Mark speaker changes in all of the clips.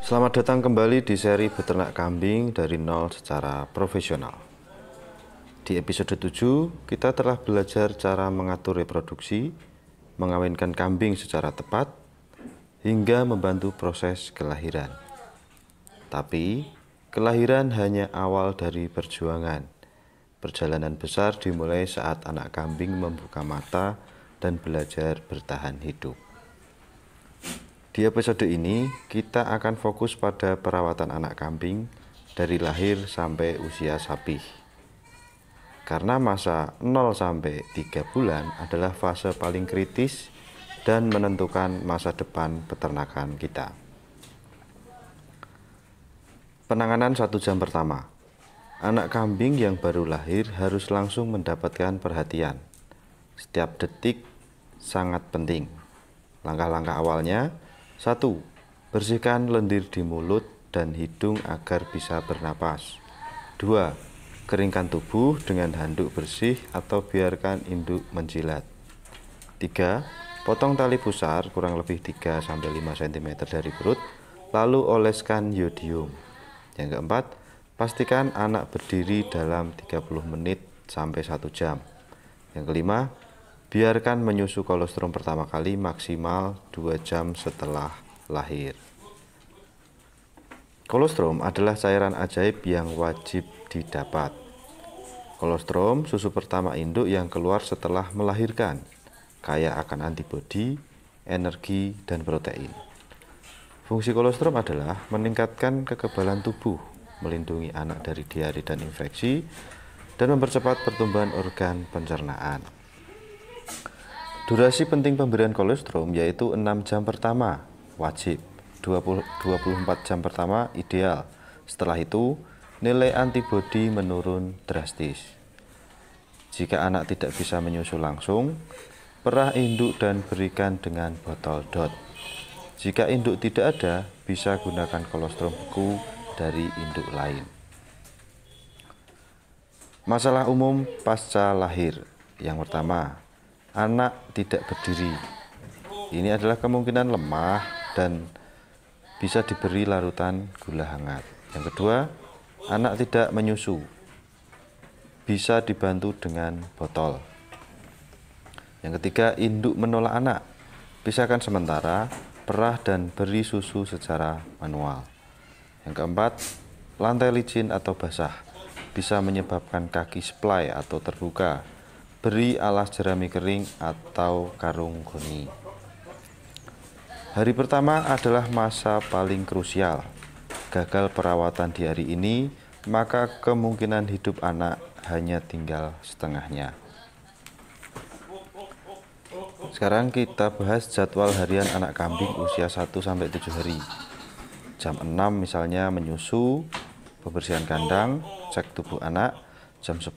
Speaker 1: Selamat datang kembali di seri Beternak Kambing dari nol secara profesional. Di episode 7, kita telah belajar cara mengatur reproduksi, mengawinkan kambing secara tepat, hingga membantu proses kelahiran. Tapi, kelahiran hanya awal dari perjuangan. Perjalanan besar dimulai saat anak kambing membuka mata dan belajar bertahan hidup. Di episode ini, kita akan fokus pada perawatan anak kambing dari lahir sampai usia sapi. Karena masa 0 sampai 3 bulan adalah fase paling kritis dan menentukan masa depan peternakan kita. Penanganan 1 jam pertama. Anak kambing yang baru lahir harus langsung mendapatkan perhatian. Setiap detik sangat penting. Langkah-langkah awalnya: 1. Bersihkan lendir di mulut dan hidung agar bisa bernapas. 2. Keringkan tubuh dengan handuk bersih atau biarkan induk menjilat. 3. Potong tali pusar kurang lebih 3-5 cm dari perut, lalu oleskan yodium. Yang keempat, pastikan anak berdiri dalam 30 menit sampai 1 jam. Yang kelima, biarkan menyusu kolostrum pertama kali maksimal 2 jam setelah lahir. Kolostrum adalah cairan ajaib yang wajib didapat. Kolostrum, susu pertama induk yang keluar setelah melahirkan, kaya akan antibodi, energi, dan protein. Fungsi kolostrum adalah meningkatkan kekebalan tubuh, melindungi anak dari diare dan infeksi, dan mempercepat pertumbuhan organ pencernaan. Durasi penting pemberian kolostrum yaitu 6 jam pertama wajib, 24 jam pertama ideal. Setelah itu, nilai antibodi menurun drastis. Jika anak tidak bisa menyusu langsung, perah induk dan berikan dengan botol DOT. Jika induk tidak ada, bisa gunakan kolostrum beku dari induk lain. Masalah umum pasca lahir. Yang pertama, anak tidak berdiri. Ini adalah kemungkinan lemah dan bisa diberi larutan gula hangat. Yang kedua, anak tidak menyusu. Bisa dibantu dengan botol. Yang ketiga, induk menolak anak. Pisahkan sementara, perah dan beri susu secara manual. Yang keempat, lantai licin atau basah. Bisa menyebabkan kaki splay atau terbuka. Beri alas jerami kering atau karung goni. Hari pertama adalah masa paling krusial. Gagal perawatan di hari ini, maka kemungkinan hidup anak hanya tinggal setengahnya. Sekarang kita bahas jadwal harian anak kambing usia 1-7 hari. Jam 6 misalnya menyusu, pembersihan kandang, cek tubuh anak. Jam 10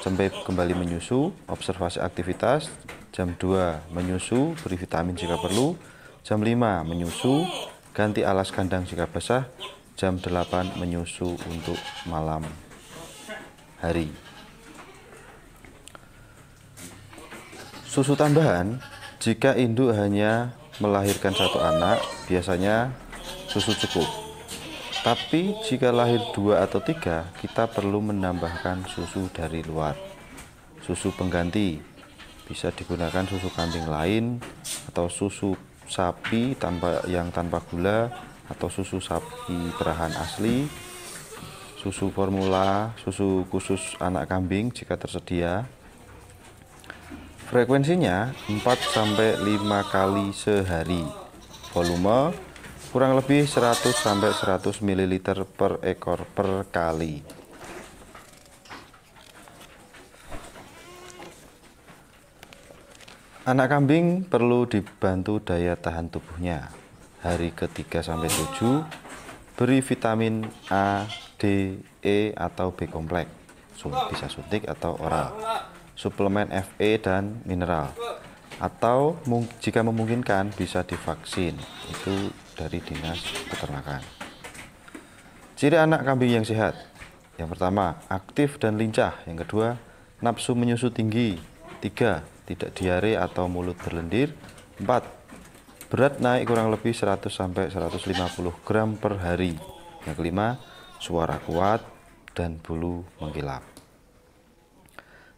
Speaker 1: sampai kembali menyusu, observasi aktivitas. Jam 2 menyusu, beri vitamin jika perlu. Jam 5 menyusu, ganti alas kandang jika basah. Jam 8 menyusu untuk malam hari. Susu tambahan, jika induk hanya melahirkan 1 anak, biasanya susu cukup. Tapi jika lahir 2 atau 3, kita perlu menambahkan susu dari luar. Susu pengganti bisa digunakan susu kambing lain atau susu sapi tanpa gula atau susu sapi perahan asli, susu formula, susu khusus anak kambing jika tersedia. Frekuensinya 4-5 kali sehari. Volume kurang lebih 100-100 ml per ekor per kali. Anak kambing perlu dibantu daya tahan tubuhnya. Hari ke-3-7, beri vitamin A, D, E atau B kompleks. Bisa suntik atau oral. Suplemen Fe dan mineral. Atau jika memungkinkan bisa divaksin. Itu dari Dinas Peternakan. Ciri anak kambing yang sehat. Yang pertama, aktif dan lincah. Yang kedua, nafsu menyusu tinggi. 3. Tidak diare atau mulut berlendir. 4. Berat naik kurang lebih 100-150 gram per hari. Yang kelima, suara kuat dan bulu mengkilap.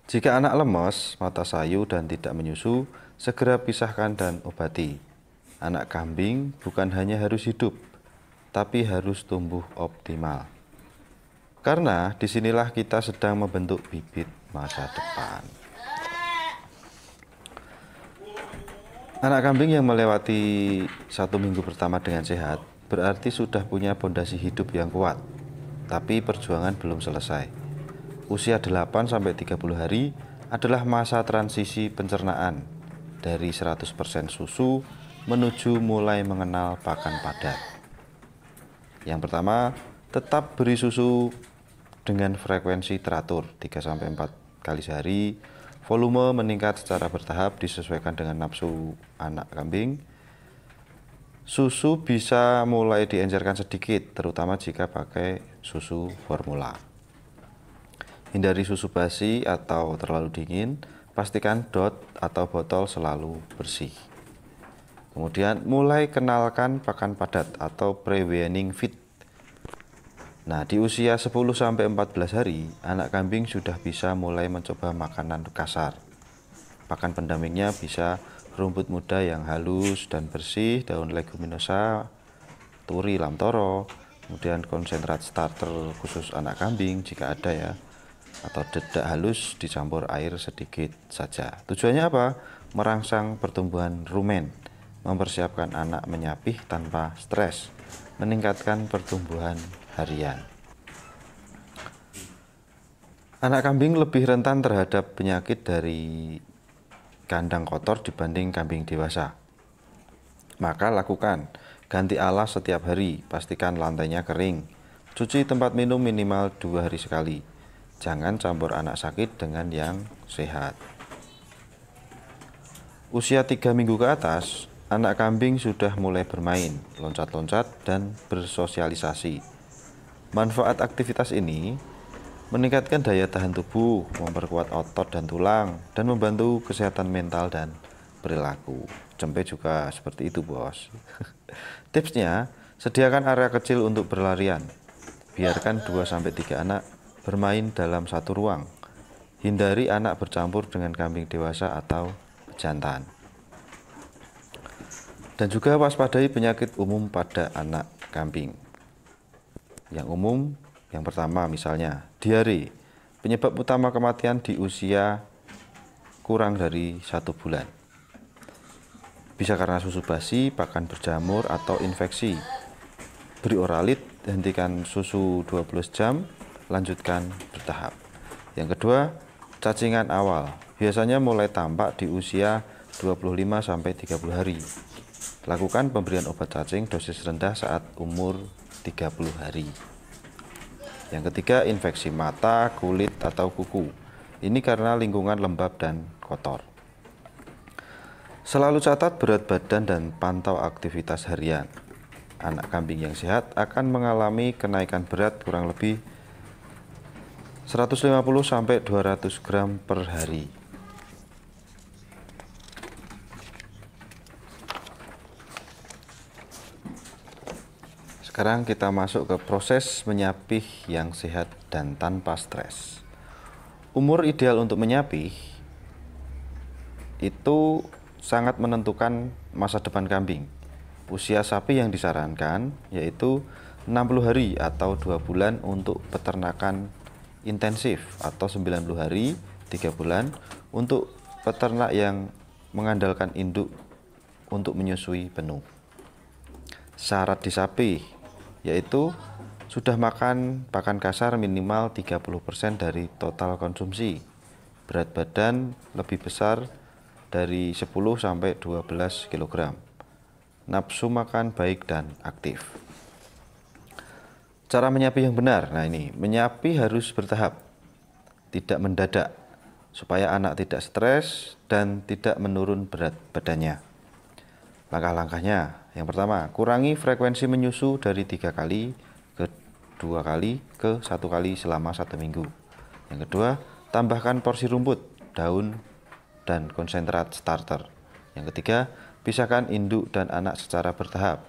Speaker 1: Jika anak lemas, mata sayu dan tidak menyusu, segera pisahkan dan obati. Anak kambing bukan hanya harus hidup, tapi harus tumbuh optimal. Karena disinilah kita sedang membentuk bibit masa depan. Anak kambing yang melewati 1 minggu pertama dengan sehat berarti sudah punya pondasi hidup yang kuat, tapi perjuangan belum selesai. Usia 8-30 hari adalah masa transisi pencernaan dari 100% susu menuju mulai mengenal pakan padat. Yang pertama, tetap beri susu dengan frekuensi teratur 3-4 kali sehari. Volume meningkat secara bertahap disesuaikan dengan nafsu anak kambing. Susu bisa mulai diencerkan sedikit, terutama jika pakai susu formula. Hindari susu basi atau terlalu dingin. Pastikan dot atau botol selalu bersih. Kemudian mulai kenalkan pakan padat atau pre-weaning feed. Nah, di usia 10-14 hari, anak kambing sudah bisa mulai mencoba makanan kasar. Pakan pendampingnya bisa rumput muda yang halus dan bersih, daun leguminosa, turi lamtoro, kemudian konsentrat starter khusus anak kambing jika ada ya, atau dedak halus dicampur air sedikit saja. Tujuannya apa? Merangsang pertumbuhan rumen, mempersiapkan anak menyapih tanpa stres, meningkatkan pertumbuhan harian. Anak kambing lebih rentan terhadap penyakit dari kandang kotor dibanding kambing dewasa. Maka lakukan ganti alas setiap hari, pastikan lantainya kering. Cuci tempat minum minimal 2 hari sekali. Jangan campur anak sakit dengan yang sehat. Usia 3 minggu ke atas, anak kambing sudah mulai bermain, loncat-loncat, dan bersosialisasi. Manfaat aktivitas ini meningkatkan daya tahan tubuh, memperkuat otot dan tulang, dan membantu kesehatan mental dan perilaku. Cempe juga seperti itu, bos. Tipsnya, sediakan area kecil untuk berlarian. Biarkan 2-3 anak bermain dalam satu ruang. Hindari anak bercampur dengan kambing dewasa atau jantan. Dan juga waspadai penyakit umum pada anak kambing. Yang umum, yang pertama misalnya diare, penyebab utama kematian di usia kurang dari 1 bulan. Bisa karena susu basi, pakan berjamur, atau infeksi. Beri oralit, hentikan susu 12 jam, lanjutkan bertahap. Yang kedua, cacingan awal, biasanya mulai tampak di usia 25-30 hari. Lakukan pemberian obat cacing dosis rendah saat umur 30 hari. Yang ketiga, infeksi mata, kulit, atau kuku. Ini karena lingkungan lembab dan kotor. Selalu catat berat badan dan pantau aktivitas harian. Anak kambing yang sehat akan mengalami kenaikan berat kurang lebih 150-200 gram per hari. Sekarang kita masuk ke proses menyapih yang sehat dan tanpa stres. Umur ideal untuk menyapih itu sangat menentukan masa depan kambing. Usia sapi yang disarankan yaitu 60 hari atau 2 bulan untuk peternakan intensif, atau 90 hari 3 bulan untuk peternak yang mengandalkan induk untuk menyusui penuh. Syarat disapih yaitu sudah makan pakan kasar minimal 30% dari total konsumsi. Berat badan lebih besar dari 10-12 kg. Nafsu makan baik dan aktif. Cara menyapih yang benar. Nah ini, menyapih harus bertahap, tidak mendadak, supaya anak tidak stres dan tidak menurun berat badannya. Langkah-langkahnya, yang pertama, kurangi frekuensi menyusu dari 3 kali ke 2 kali ke 1 kali selama 1 minggu. Yang kedua, tambahkan porsi rumput, daun, dan konsentrat starter. Yang ketiga, Pisahkan induk dan anak secara bertahap.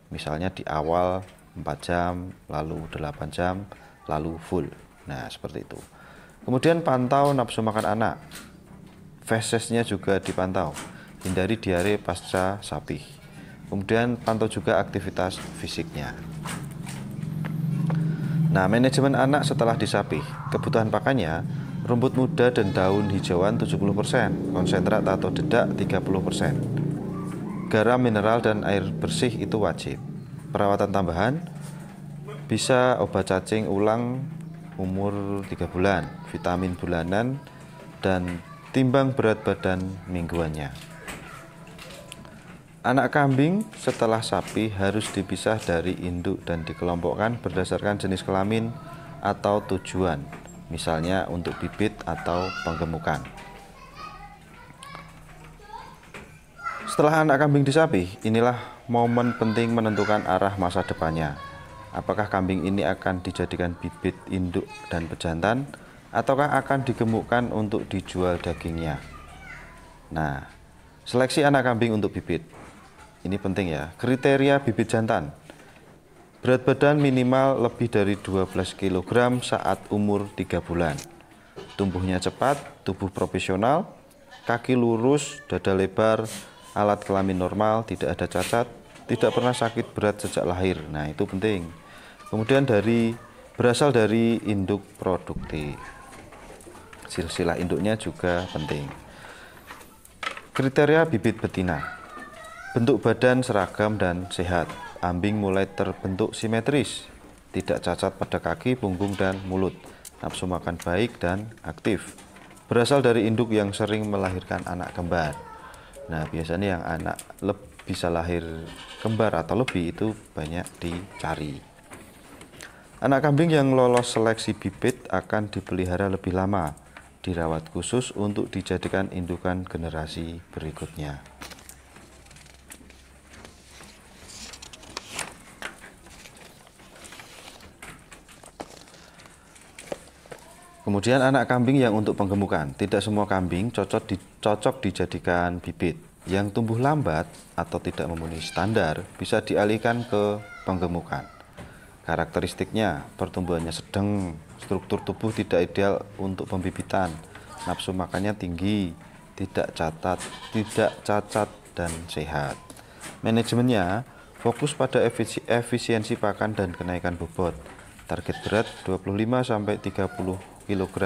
Speaker 1: Misalnya di awal 4 jam, lalu 8 jam, lalu full. Nah, seperti itu. Kemudian pantau nafsu makan anak. Fesesnya juga dipantau. Hindari diare pasca sapi. Kemudian pantau juga aktivitas fisiknya. Nah, manajemen anak setelah disapih. Kebutuhan pakannya, rumput muda dan daun hijauan 70%, konsentrat atau dedak 30%. Garam, mineral, dan air bersih itu wajib. Perawatan tambahan bisa obat cacing ulang umur 3 bulan, vitamin bulanan, dan timbang berat badan mingguannya. Anak kambing setelah sapi harus dipisah dari induk dan dikelompokkan berdasarkan jenis kelamin atau tujuan, misalnya untuk bibit atau penggemukan. Setelah anak kambing disapih, inilah momen penting menentukan arah masa depannya. Apakah kambing ini akan dijadikan bibit, induk, dan pejantan, ataukah akan digemukkan untuk dijual dagingnya? Nah, seleksi anak kambing untuk bibit. Ini penting ya. Kriteria bibit jantan. Berat badan minimal lebih dari 12 kg saat umur 3 bulan. Tumbuhnya cepat, tubuh profesional, kaki lurus, dada lebar, alat kelamin normal, tidak ada cacat, tidak pernah sakit berat sejak lahir. Nah, itu penting. Kemudian berasal dari induk produktif. Silsilah induknya juga penting. Kriteria bibit betina. Bentuk badan seragam dan sehat. Ambing mulai terbentuk simetris, tidak cacat pada kaki, punggung, dan mulut. Nafsu makan baik dan aktif. Berasal dari induk yang sering melahirkan anak kembar. Nah, biasanya yang anak bisa lahir kembar atau lebih itu banyak dicari. Anak kambing yang lolos seleksi bibit akan dipelihara lebih lama, dirawat khusus untuk dijadikan indukan generasi berikutnya. Kemudian anak kambing yang untuk penggemukan. Tidak semua kambing cocok dijadikan bibit. Yang tumbuh lambat atau tidak memenuhi standar bisa dialihkan ke penggemukan. Karakteristiknya, pertumbuhannya sedang, struktur tubuh tidak ideal untuk pembibitan, nafsu makannya tinggi, tidak cacat dan sehat. Manajemennya fokus pada efisiensi pakan dan kenaikan bobot. Target berat 25-30 kg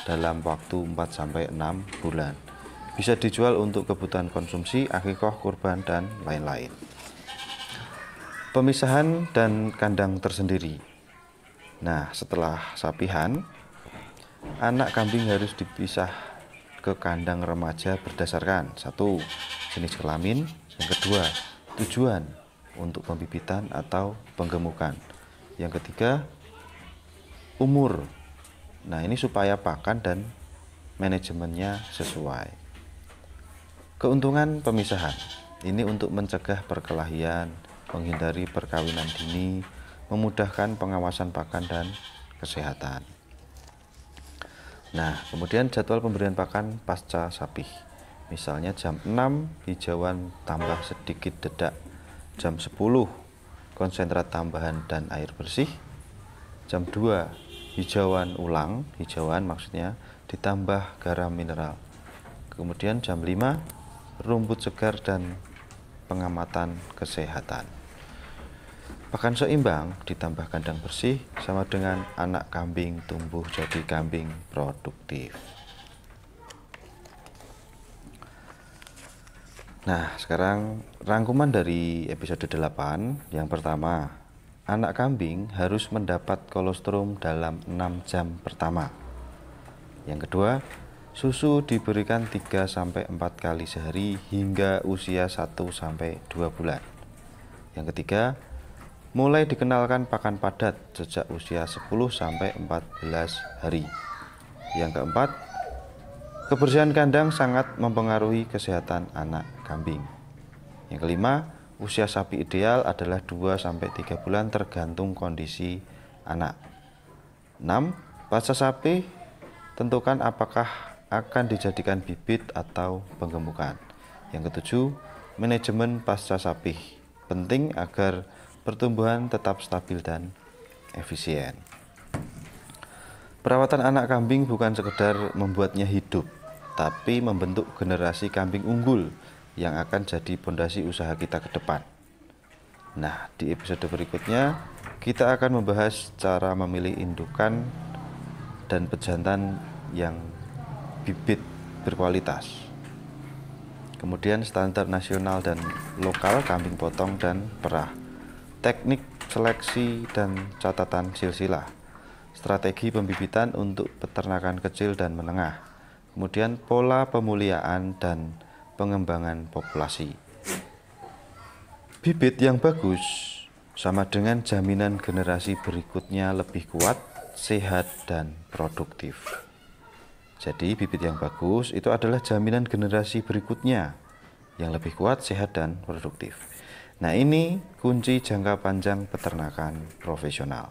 Speaker 1: dalam waktu 4-6 bulan. Bisa dijual untuk kebutuhan konsumsi, akikah, kurban, dan lain-lain. Pemisahan dan kandang tersendiri. Nah, setelah sapihan, anak kambing harus dipisah ke kandang remaja berdasarkan 1. Jenis kelamin, yang kedua, tujuan untuk pembibitan atau penggemukan. Yang ketiga, umur. Nah, ini supaya pakan dan manajemennya sesuai. Keuntungan pemisahan. Ini untuk mencegah perkelahian, menghindari perkawinan dini, memudahkan pengawasan pakan dan kesehatan. Nah, kemudian jadwal pemberian pakan pasca sapih. Misalnya jam 6 hijauan tambah sedikit dedak, jam 10 konsentrat tambahan dan air bersih, jam 2 hijauan ulang, hijauan maksudnya ditambah garam mineral. Kemudian jam 5 rumput segar dan pengamatan kesehatan. Pakan seimbang ditambah kandang bersih sama dengan anak kambing tumbuh jadi kambing produktif. Nah, sekarang rangkuman dari episode 8. Yang pertama, anak kambing harus mendapat kolostrum dalam 6 jam pertama. Yang kedua, susu diberikan 3-4 kali sehari hingga usia 1-2 bulan. Yang ketiga, mulai dikenalkan pakan padat sejak usia 10-14 hari. Yang keempat, kebersihan kandang sangat mempengaruhi kesehatan anak kambing. Yang kelima, usia sapi ideal adalah 2-3 bulan tergantung kondisi anak. 6. Pasca sapi, tentukan apakah akan dijadikan bibit atau penggemukan. Yang ketujuh, manajemen pasca sapih penting agar pertumbuhan tetap stabil dan efisien. Perawatan anak kambing bukan sekedar membuatnya hidup, tapi membentuk generasi kambing unggul yang akan jadi pondasi usaha kita ke depan. Nah, di episode berikutnya kita akan membahas cara memilih indukan dan pejantan yang bibit berkualitas. Kemudian standar nasional dan lokal kambing potong dan perah, teknik seleksi dan catatan silsilah, strategi pembibitan untuk peternakan kecil dan menengah, kemudian pola pemuliaan dan pengembangan populasi. Bibit yang bagus sama dengan jaminan generasi berikutnya lebih kuat, sehat, dan produktif. Jadi bibit yang bagus itu adalah jaminan generasi berikutnya yang lebih kuat, sehat, dan produktif. Nah, ini kunci jangka panjang peternakan profesional.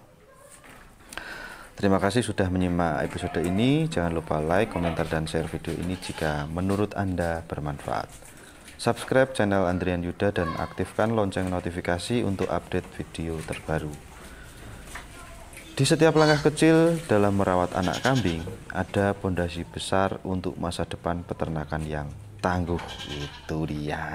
Speaker 1: Terima kasih sudah menyimak episode ini. Jangan lupa like, komentar, dan share video ini jika menurut Anda bermanfaat. Subscribe channel Andrian Yuda dan aktifkan lonceng notifikasi untuk update video terbaru. Di setiap langkah kecil dalam merawat anak kambing, ada pondasi besar untuk masa depan peternakan yang tangguh. Itu dia.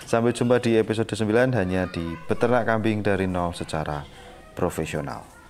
Speaker 1: Sampai jumpa di episode 9 hanya di Peternak Kambing dari Nol secara profesional.